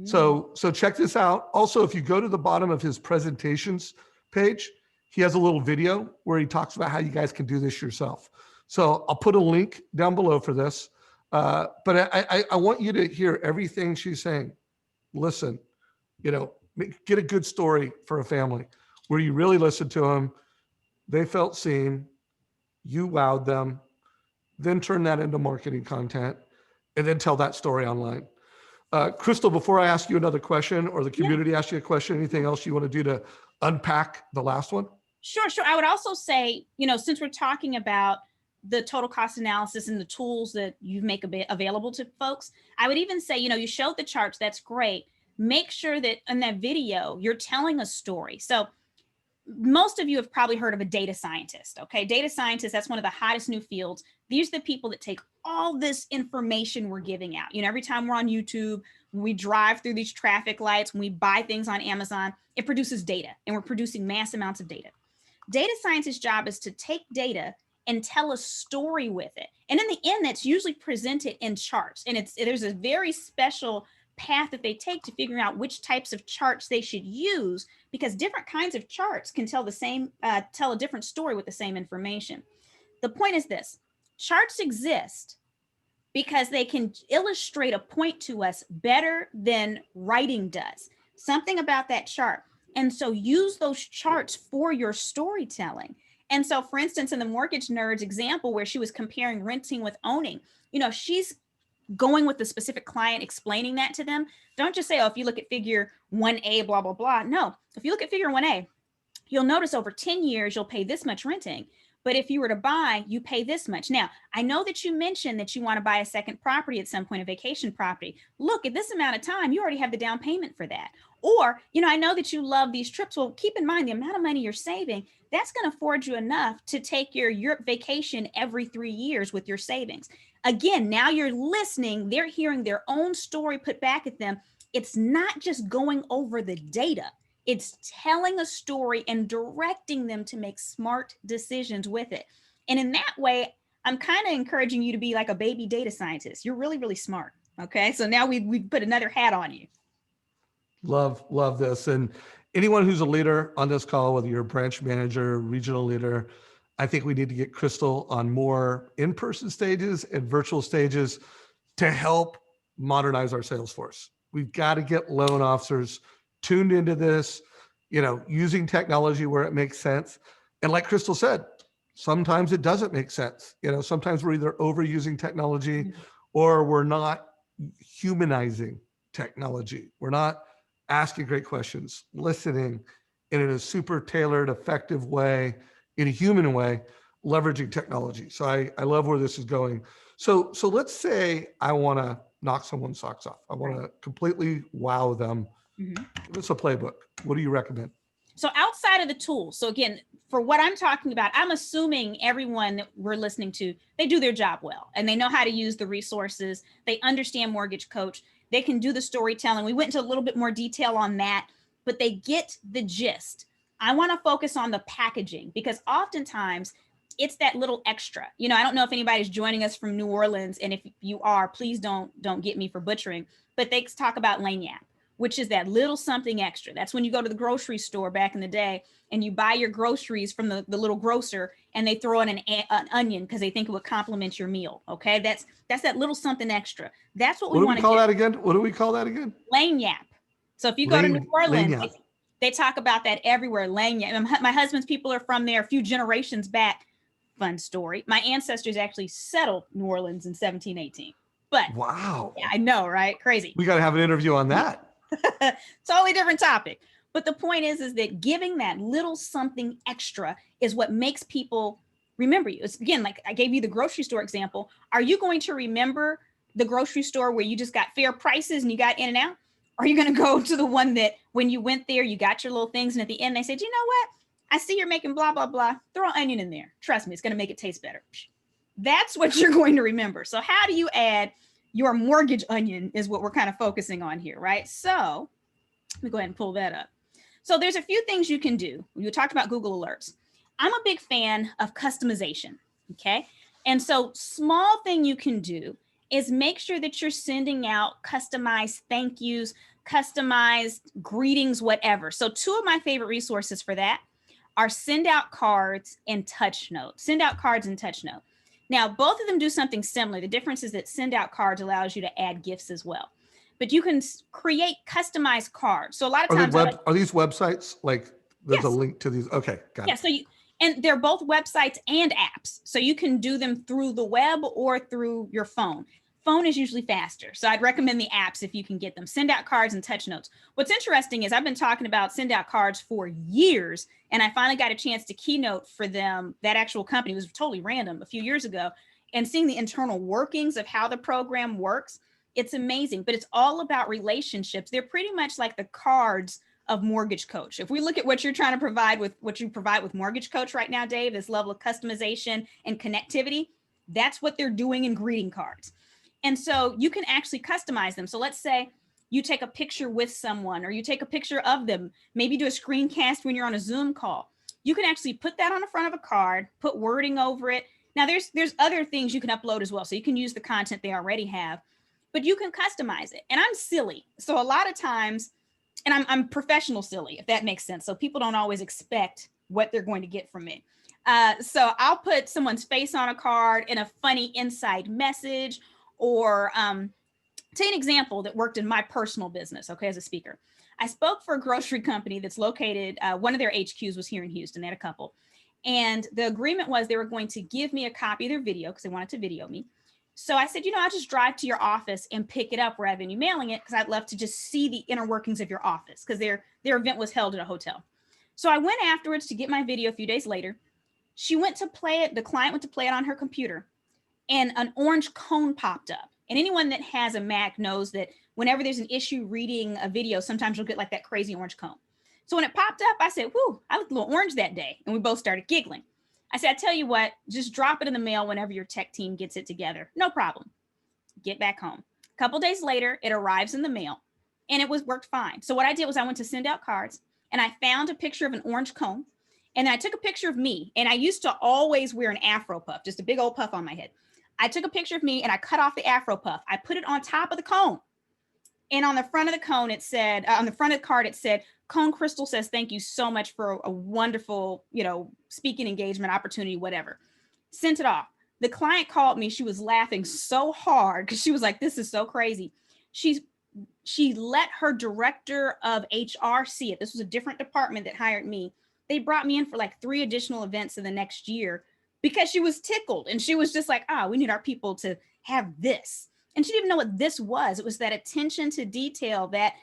So check this out. Also, if you go to the bottom of his presentations page, he has a little video where he talks about how you guys can do this yourself. So I'll put a link down below for this. But I want you to hear everything she's saying. Listen, get a good story for a family where you really listen to them. They felt seen, you wowed them, then turn that into marketing content and then tell that story online. Crystal, before I ask you another question or the community asks you a question, anything else you want to do to unpack the last one? Sure. I would also say, since we're talking about the total cost analysis and the tools that you make available to folks, I would even say, you showed the charts, that's great. Make sure that in that video, you're telling a story. So most of you have probably heard of a data scientist, okay? Data scientists, that's one of the hottest new fields. These are the people that take all this information we're giving out. Every time we're on YouTube, when we drive through these traffic lights, when we buy things on Amazon, it produces data and we're producing mass amounts of data. Data scientist's job is to take data and tell a story with it. And in the end, that's usually presented in charts. And there's a very special path that they take to figuring out which types of charts they should use, because different kinds of charts can tell tell a different story with the same information. The point is this: charts exist because they can illustrate a point to us better than writing does. Something about that chart. And so use those charts for your storytelling. And so, for instance, in the Mortgage Nerds example where she was comparing renting with owning, she's going with the specific client, explaining that to them. Don't just say, oh, if you look at figure 1A, blah, blah, blah. No, if you look at figure 1A, you'll notice over 10 years, you'll pay this much renting. But if you were to buy, you pay this much. Now, I know that you mentioned that you want to buy a second property at some point, a vacation property. Look, at this amount of time, you already have the down payment for that. Or, I know that you love these trips. Well, keep in mind the amount of money you're saving, that's going to afford you enough to take your Europe vacation every 3 years with your savings. Again, now you're listening, they're hearing their own story put back at them. It's not just going over the data. It's telling a story and directing them to make smart decisions with it. And in that way, I'm kind of encouraging you to be like a baby data scientist. You're really, really smart. Okay. So now we've put another hat on you. Love this. And anyone who's a leader on this call, whether you're a branch manager, regional leader, I think we need to get Crystal on more in-person stages and virtual stages to help modernize our sales force. We've got to get loan officers tuned into this, using technology where it makes sense. And like Crystal said, sometimes it doesn't make sense. Sometimes we're either overusing technology or we're not humanizing technology. We're not asking great questions, listening, and in a super tailored, effective way, in a human way, leveraging technology. So I love where this is going. So let's say I want to knock someone's socks off. I want to completely wow them. Mm-hmm. Give us a playbook. What do you recommend? So outside of the tools, so again, for what I'm talking about, I'm assuming everyone that we're listening to, they do their job well and they know how to use the resources. They understand Mortgage Coach. They can do the storytelling. We went into a little bit more detail on that, but they get the gist. I want to focus on the packaging because oftentimes it's that little extra. I don't know if anybody's joining us from New Orleans, and if you are, please don't get me for butchering, but they talk about lagniappe, which is that little something extra. That's when you go to the grocery store back in the day and you buy your groceries from the little grocer and they throw in an onion because they think it would complement your meal. Okay. That's that little something extra. That's what we want to call that again? What do we call that again? Lagniappe. So if you go to New Orleans, they talk about that everywhere. Lagniappe. My husband's people are from there a few generations back. Fun story. My ancestors actually settled New Orleans in 1718. But wow. Yeah, I know, right? Crazy. We got to have an interview on that. Totally different topic. But the point is that giving that little something extra is what makes people remember you. It's again, like I gave you the grocery store example. Are you going to remember the grocery store where you just got fair prices and you got in and out? Or are you going to go to the one that when you went there, you got your little things and at the end they said, you know what? I see you're making blah, blah, blah. Throw an onion in there. Trust me, it's going to make it taste better. That's what you're going to remember. So how do you add your mortgage onion is what we're kind of focusing on here, right? So let me go ahead and pull that up. So there's a few things you can do. You talked about Google Alerts. I'm a big fan of customization, okay? And so small thing you can do is make sure that you're sending out customized thank yous, customized greetings, whatever. So two of my favorite resources for that are Send Out Cards and Touch Note. Send Out Cards and Touch Note. Now, both of them do something similar. The difference is that Send Out Cards allows you to add gifts as well. But you can create customized cards. So a lot of times— Are these websites? Like there's yes. a link to these? Okay, got it. So and they're both websites and apps. So you can do them through the web or through your phone. Phone is usually faster. So I'd recommend the apps if you can get them. Send Out Cards and Touch Notes. What's interesting is I've been talking about Send Out Cards for years, and I finally got a chance to keynote for them. That actual company was totally random a few years ago, and seeing the internal workings of how the program works, it's amazing. But it's all about relationships. They're pretty much like the cards of Mortgage Coach. If we look at what you're trying to provide with what you provide with Mortgage Coach right now, Dave, this level of customization and connectivity, that's what they're doing in greeting cards. And so you can actually customize them. So let's say you take a picture with someone or you take a picture of them, maybe do a screencast when you're on a Zoom call. You can actually put that on the front of a card, put wording over it. Now there's other things you can upload as well. So you can use the content they already have. but you can customize it. And I'm silly. So a lot of times, and I'm professional silly, if that makes sense. So people don't always expect what they're going to get from me. So I'll put someone's face on a card and a funny inside message, or take an example that worked in my personal business, okay, as a speaker. I spoke for a grocery company that's located, one of their HQs was here in Houston. They had a couple. And the agreement was they were going to give me a copy of their video because they wanted to video me. So I said, I'll just drive to your office and pick it up rather than you mailing it, because I'd love to just see the inner workings of your office, because their event was held at a hotel. So I went afterwards to get my video a few days later. She went to play it. The client went to play it on her computer, and an orange cone popped up. And anyone that has a Mac knows that whenever there's an issue reading a video, sometimes you'll get like that crazy orange cone. So when it popped up, I said, whoo, I looked a little orange that day. And we both started giggling. I said, I tell you what, just drop it in the mail whenever your tech team gets it together. No problem. Get back home. A couple days later, it arrives in the mail, and it worked fine. So what I did was I went to send out cards, and I found a picture of an orange cone. And then I took a picture of me. And I used to always wear an Afro puff, just a big old puff on my head. I took a picture of me and I cut off the Afro puff. I put it on top of the cone. And on the front of the cone, it said, on the front of the card, it said, Cone Crystal says, thank you so much for a wonderful, speaking engagement opportunity, whatever. Sent it off. The client called me. She was laughing so hard because she was like, this is so crazy. She let her director of HR see it. This was a different department that hired me. They brought me in for like 3 additional events in the next year because she was tickled. And she was just like, we need our people to have this. And she didn't even know what this was. It was that attention to detail, that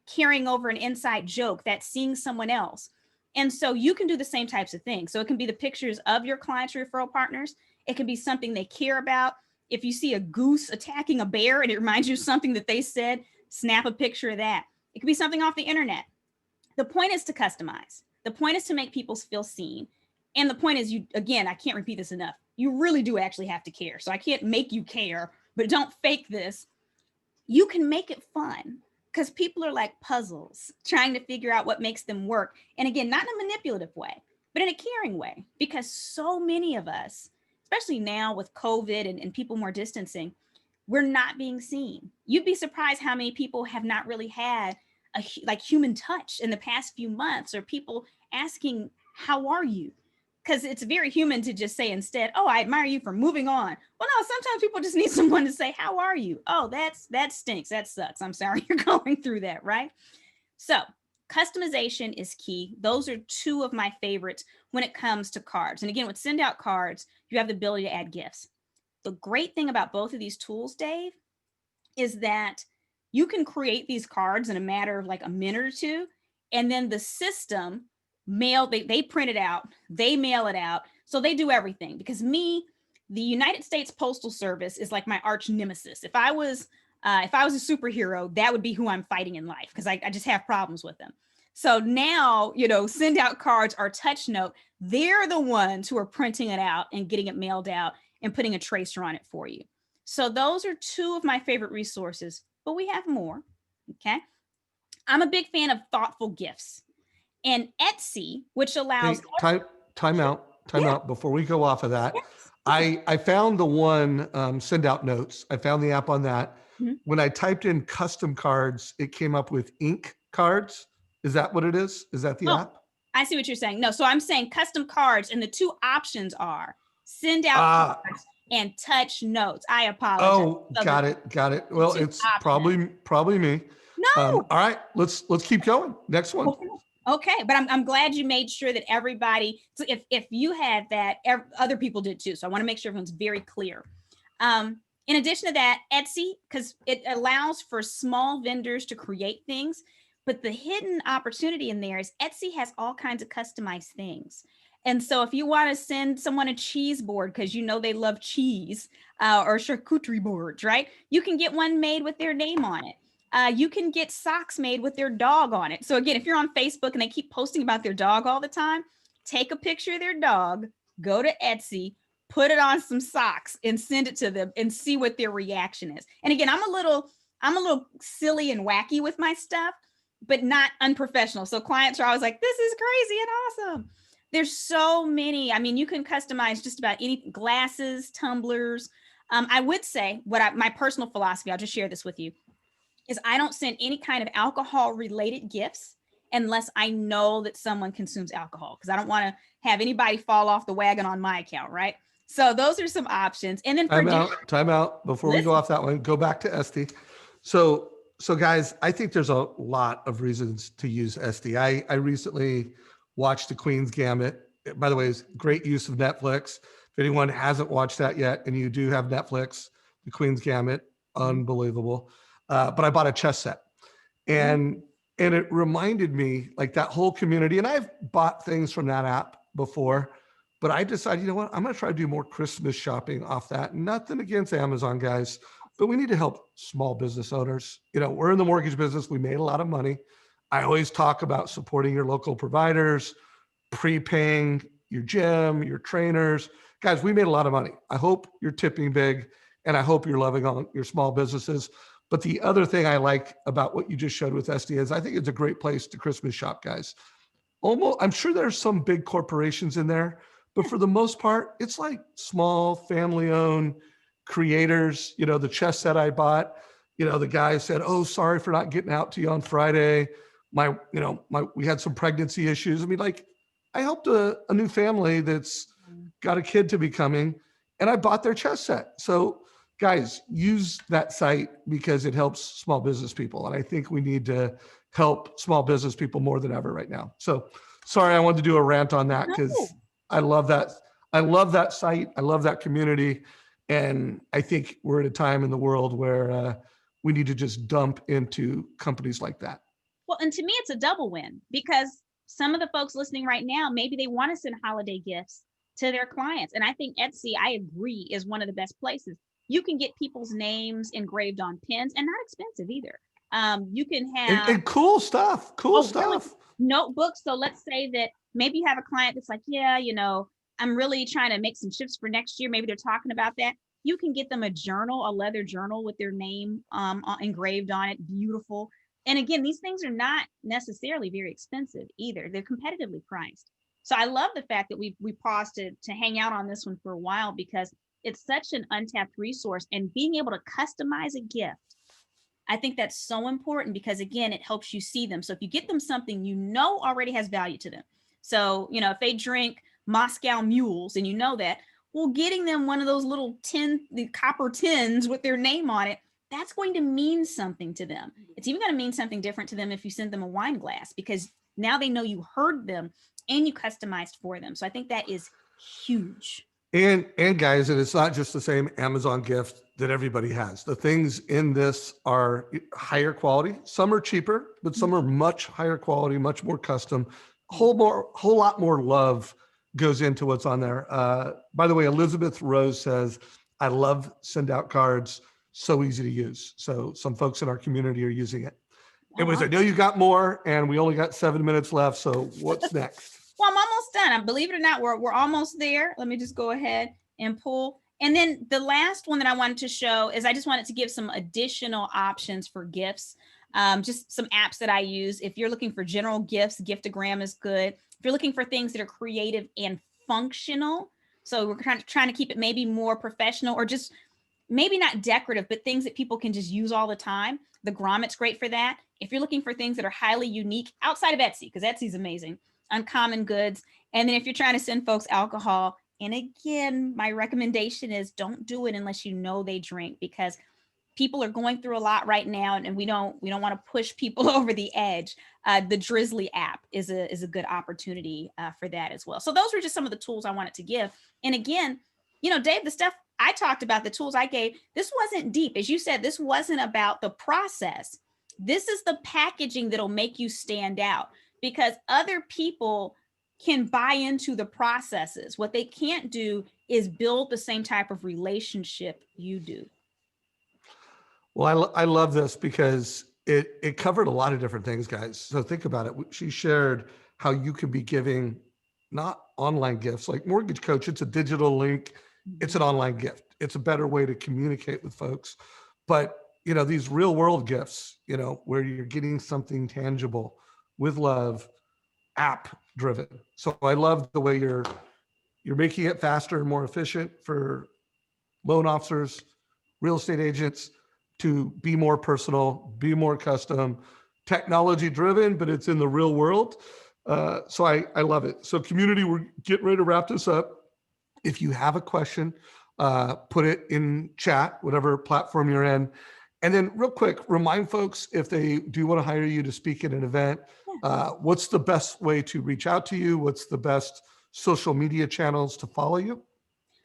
carrying over an inside joke, that seeing someone else. And so you can do the same types of things. So it can be the pictures of your clients, or referral partners. It can be something they care about. If you see a goose attacking a bear and it reminds you of something that they said, snap a picture of that. It could be something off the internet. The point is to customize. The point is to make people feel seen. And the point is, again, I can't repeat this enough. You really do actually have to care. So I can't make you care, but don't fake this. You can make it fun, because people are like puzzles, trying to figure out what makes them work. And again, not in a manipulative way, but in a caring way, because so many of us, especially now with COVID and people more distancing, we're not being seen. You'd be surprised how many people have not really had a human touch in the past few months, or people asking, how are you? Because it's very human to just say instead, oh, I admire you for moving on. Well, no, sometimes people just need someone to say, how are you? Oh, that stinks. That sucks. I'm sorry you're going through that, right? So customization is key. Those are 2 of my favorites when it comes to cards. And again, with send out cards, you have the ability to add gifts. The great thing about both of these tools, Dave, is that you can create these cards in a matter of like a minute or 2. And then the system they print it out, they mail it out. So they do everything, because the United States Postal Service is like my arch nemesis. If I was a superhero, that would be who I'm fighting in life, because I just have problems with them. So now, send out cards or touch note, they're the ones who are printing it out and getting it mailed out and putting a tracer on it for you. So those are 2 of my favorite resources, but we have more. Okay. I'm a big fan of thoughtful gifts. And Etsy, which allows time out before we go off of that. I found the one send out notes. I found the app on that. Mm-hmm. When I typed in custom cards, it came up with ink cards. Is that what it is? Is that the app? I see what you're saying. No, so I'm saying custom cards, and the 2 options are send out cards and touch notes. I apologize. Oh, got it. Well, it's probably me. No. All right, let's keep going. Next one. Okay, but I'm glad you made sure that everybody, so if you had that, other people did too. So I want to make sure everyone's very clear. In addition to that, Etsy, because it allows for small vendors to create things, but the hidden opportunity in there is Etsy has all kinds of customized things. And so if you want to send someone a cheese board because they love cheese, or charcuterie boards, right? You can get one made with their name on it. You can get socks made with their dog on it. So again, if you're on Facebook and they keep posting about their dog all the time, take a picture of their dog, go to Etsy, put it on some socks and send it to them and see what their reaction is. And again, I'm a little silly and wacky with my stuff, but not unprofessional. So clients are always like, this is crazy and awesome. There's so many. I mean, you can customize just about any glasses, tumblers, I would say my personal philosophy, I'll just share this with you, is I don't send any kind of alcohol related gifts unless I know that someone consumes alcohol, because I don't want to have anybody fall off the wagon on my account, right? So those are some options. And then Time out. Before we go off that one, go back to SD. So guys, I think there's a lot of reasons to use SD. I recently watched The Queen's Gambit. By the way, it's great use of Netflix. If anyone hasn't watched that yet, and you do have Netflix, The Queen's Gambit, unbelievable. But I bought a chess set, and it reminded me, like, that whole community. And I've bought things from that app before, but I decided, you know what, I'm going to try to do more Christmas shopping off that. Nothing against Amazon, guys, but we need to help small business owners. You know, we're in the mortgage business. We made a lot of money. I always talk about supporting your local providers, prepaying your gym, your trainers. Guys, we made a lot of money. I hope you're tipping big, and I hope you're loving on your small businesses. But the other thing I like about what you just showed with SD is I think it's a great place to Christmas shop, guys. Almost, I'm sure there's some big corporations in there, but for the most part, it's like small family-owned creators. You know, the chess set I bought, you know, the guy said, "Oh, sorry for not getting out to you on Friday. We had some pregnancy issues." I mean, like, I helped a new family that's got a kid to be coming, and I bought their chess set. So guys, use that site because it helps small business people. And I think we need to help small business people more than ever right now. So sorry, I wanted to do a rant on that because I love that. I love that site. I love that community. And I think we're at a time in the world where we need to just dump into companies like that. Well, and to me, it's a double win, because some of the folks listening right now, maybe they want to send holiday gifts to their clients. And I think Etsy, I agree, is one of the best places. You can get people's names engraved on pins, and not expensive either. You can have and cool stuff, really, notebooks. So let's say that maybe you have a client that's like, yeah, you know, I'm really trying to make some shifts for next year. Maybe they're talking about that. You can get them a journal, a leather journal with their name engraved on it. Beautiful. And again, these things are not necessarily very expensive either. They're competitively priced. So I love the fact that we paused to hang out on this one for a while, because it's such an untapped resource, and being able to customize a gift, I think that's so important, because again, it helps you see them. So if you get them something you know already has value to them. So, you know, if they drink Moscow mules and you know that, well, getting them one of those little the copper tins with their name on it, that's going to mean something to them. It's even going to mean something different to them if you send them a wine glass, because now they know you heard them and you customized for them. So I think that is huge. And guys, and it's not just the same Amazon gift that everybody has. The things in this are higher quality. Some are cheaper, but some are much higher quality, much more custom. Whole lot more love goes into what's on there. By the way, Elizabeth Rose says, "I love send out cards. So easy to use." So some folks in our community are using it. Anyways, I know you got more, and we only got 7 minutes left. So what's next? Well, I'm almost done. Believe it or not, we're almost there. Let me just go ahead and pull. And then the last one that I wanted to show is I just wanted to give some additional options for gifts. Just some apps that I use. If you're looking for general gifts, Giftagram is good. If you're looking for things that are creative and functional, so we're trying to keep it maybe more professional, or just maybe not decorative, but things that people can just use all the time. The Grommet's great for that. If you're looking for things that are highly unique outside of Etsy, because Etsy's amazing, Uncommon Goods. And then if you're trying to send folks alcohol, and again, my recommendation is don't do it unless you know they drink, because people are going through a lot right now, and we don't want to push people over the edge. The Drizzly app is a good opportunity for that as well. So those were just some of the tools I wanted to give. And again, you know, Dave, the stuff I talked about, the tools I gave, this wasn't deep. As you said, this wasn't about the process. This is the packaging that'll make you stand out, because other people can buy into the processes. What they can't do is build the same type of relationship you do. Well, I love this because it covered a lot of different things, guys. So think about it. She shared how you can be giving not online gifts like Mortgage Coach. It's a digital link. It's an online gift. It's a better way to communicate with folks. But, you know, these real world gifts, you know, where you're getting something tangible with love, app driven. So I love the way you're making it faster and more efficient for loan officers, real estate agents to be more personal, be more custom, technology driven, but it's in the real world. So I love it. So community, we're getting ready to wrap this up. If you have a question, put it in chat, whatever platform you're in. And then real quick, remind folks if they do want to hire you to speak at an event, what's the best way to reach out to you? What's the best social media channels to follow you?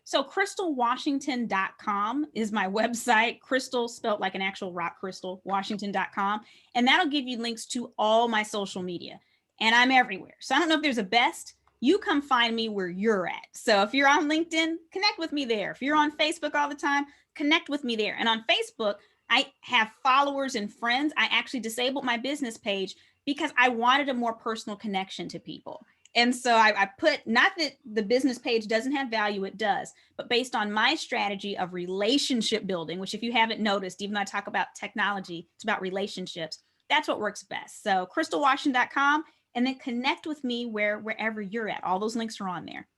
So crystalwashington.com is my website. Crystal spelled like an actual rock crystal, washington.com. And that'll give you links to all my social media. And I'm everywhere. So I don't know if there's a best. You come find me where you're at. So if you're on LinkedIn, connect with me there. If you're on Facebook all the time, connect with me there. And on Facebook, I have followers and friends. I actually disabled my business page because I wanted a more personal connection to people. And so I put, not that the business page doesn't have value, it does, but based on my strategy of relationship building, which if you haven't noticed, even though I talk about technology, it's about relationships. That's what works best. So crystalwashington.com, and then connect with me wherever you're at. All those links are on there.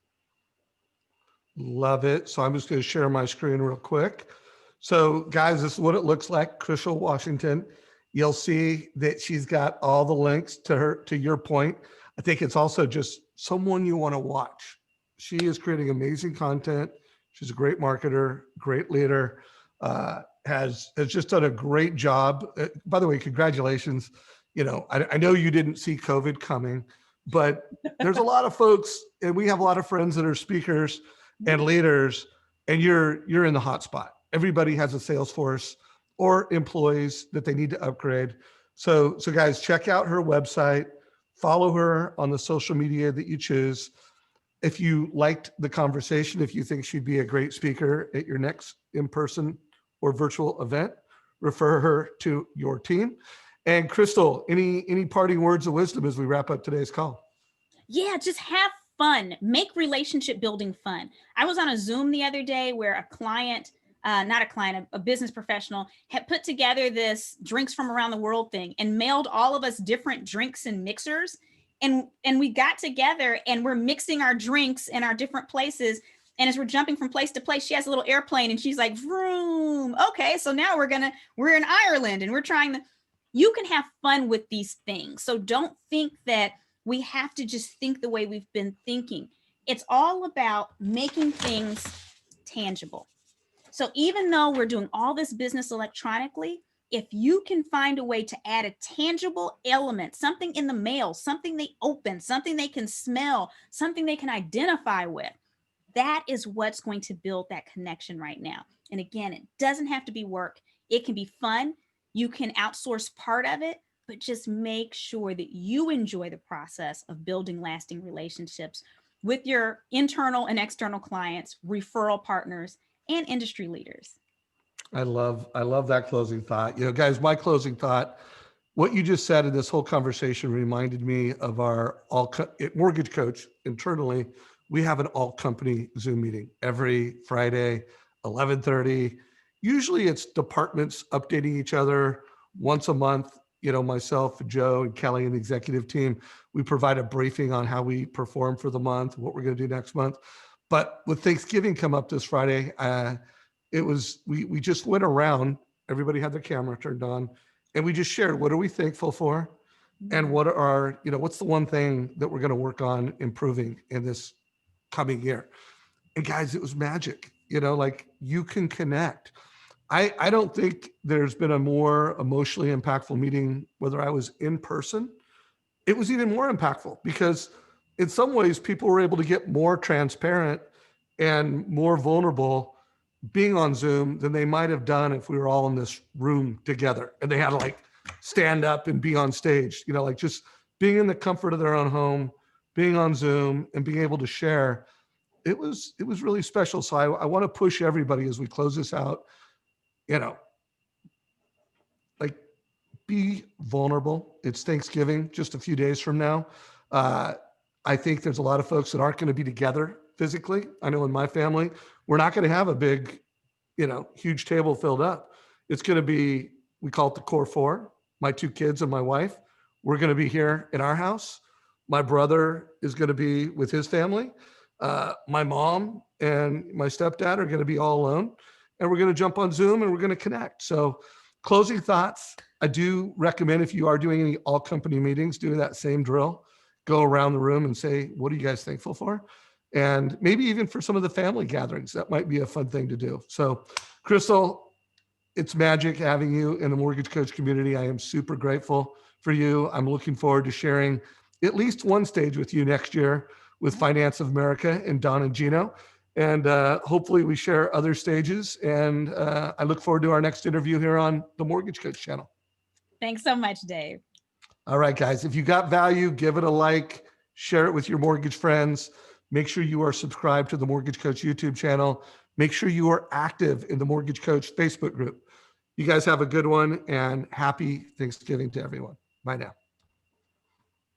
Love it. So I'm just going to share my screen real quick. So guys, this is what it looks like. Crystal Washington. You'll see that she's got all the links to your point. I think it's also just someone you want to watch. She is creating amazing content. She's a great marketer, great leader, has just done a great job. By the way, congratulations. You know, I know you didn't see COVID coming, but there's a lot of folks, and we have a lot of friends that are speakers and leaders, and you're in the hot spot. Everybody has a sales force or employees that they need to upgrade. So guys, check out her website. Follow her on the social media that you choose. If you liked the conversation, if you think she'd be a great speaker at your next in-person or virtual event, refer her to your team. And Crystal, any parting words of wisdom as we wrap up today's call? Yeah, just have fun. Make relationship building fun. I was on a Zoom the other day where a client, a business professional, had put together this drinks from around the world thing and mailed all of us different drinks and mixers. And we got together and we're mixing our drinks in our different places. And as we're jumping from place to place, she has a little airplane and she's like, vroom. Okay, so now we're in Ireland and we're trying to, you can have fun with these things. So don't think that we have to just think the way we've been thinking. It's all about making things tangible. So even though we're doing all this business electronically, if you can find a way to add a tangible element, something in the mail, something they open, something they can smell, something they can identify with, that is what's going to build that connection right now. And again, it doesn't have to be work. It can be fun. You can outsource part of it, but just make sure that you enjoy the process of building lasting relationships with your internal and external clients, referral partners, and industry leaders. I love that closing thought. You know, guys, my closing thought, what you just said in this whole conversation reminded me of our mortgage coach internally. We have an all company Zoom meeting every Friday, 11:30. Usually it's departments updating each other once a month. You know, myself, Joe, and Kelly, and the executive team, we provide a briefing on how we perform for the month, what we're going to do next month. But with Thanksgiving come up this Friday, we just went around, everybody had their camera turned on, and we just shared, what are we thankful for? And what's the one thing that we're going to work on improving in this coming year? And guys, it was magic. You know, like, you can connect. I don't think there's been a more emotionally impactful meeting, whether I was in person. It was even more impactful because in some ways people were able to get more transparent and more vulnerable being on Zoom than they might have done if we were all in this room together and they had to like stand up and be on stage, you know, like just being in the comfort of their own home, being on Zoom and being able to share. It was really special. So I want to push everybody as we close this out, you know, like, be vulnerable. It's Thanksgiving, just a few days from now. I think there's a lot of folks that aren't going to be together physically. I know in my family, we're not going to have a big, huge table filled up. It's going to be, we call it the core four, my two kids and my wife. We're going to be here in our house. My brother is going to be with his family. My mom and my stepdad are going to be all alone. and we're going to jump on Zoom and we're going to connect. So closing thoughts, I do recommend if you are doing any all company meetings, do that same drill, go around the room and say, what are you guys thankful for? And maybe even for some of the family gatherings, that might be a fun thing to do. So Crystal, it's magic having you in the mortgage coach community. I am super grateful for you. I'm looking forward to sharing at least one stage with you next year with Finance of America and Don and Gino. And hopefully we share other stages. And I look forward to our next interview here on the Mortgage Coach channel. Thanks so much, Dave. All right, guys, if you got value, give it a like, share it with your mortgage friends. Make sure you are subscribed to the Mortgage Coach YouTube channel. Make sure you are active in the Mortgage Coach Facebook group. You guys have a good one, and happy Thanksgiving to everyone. Bye now.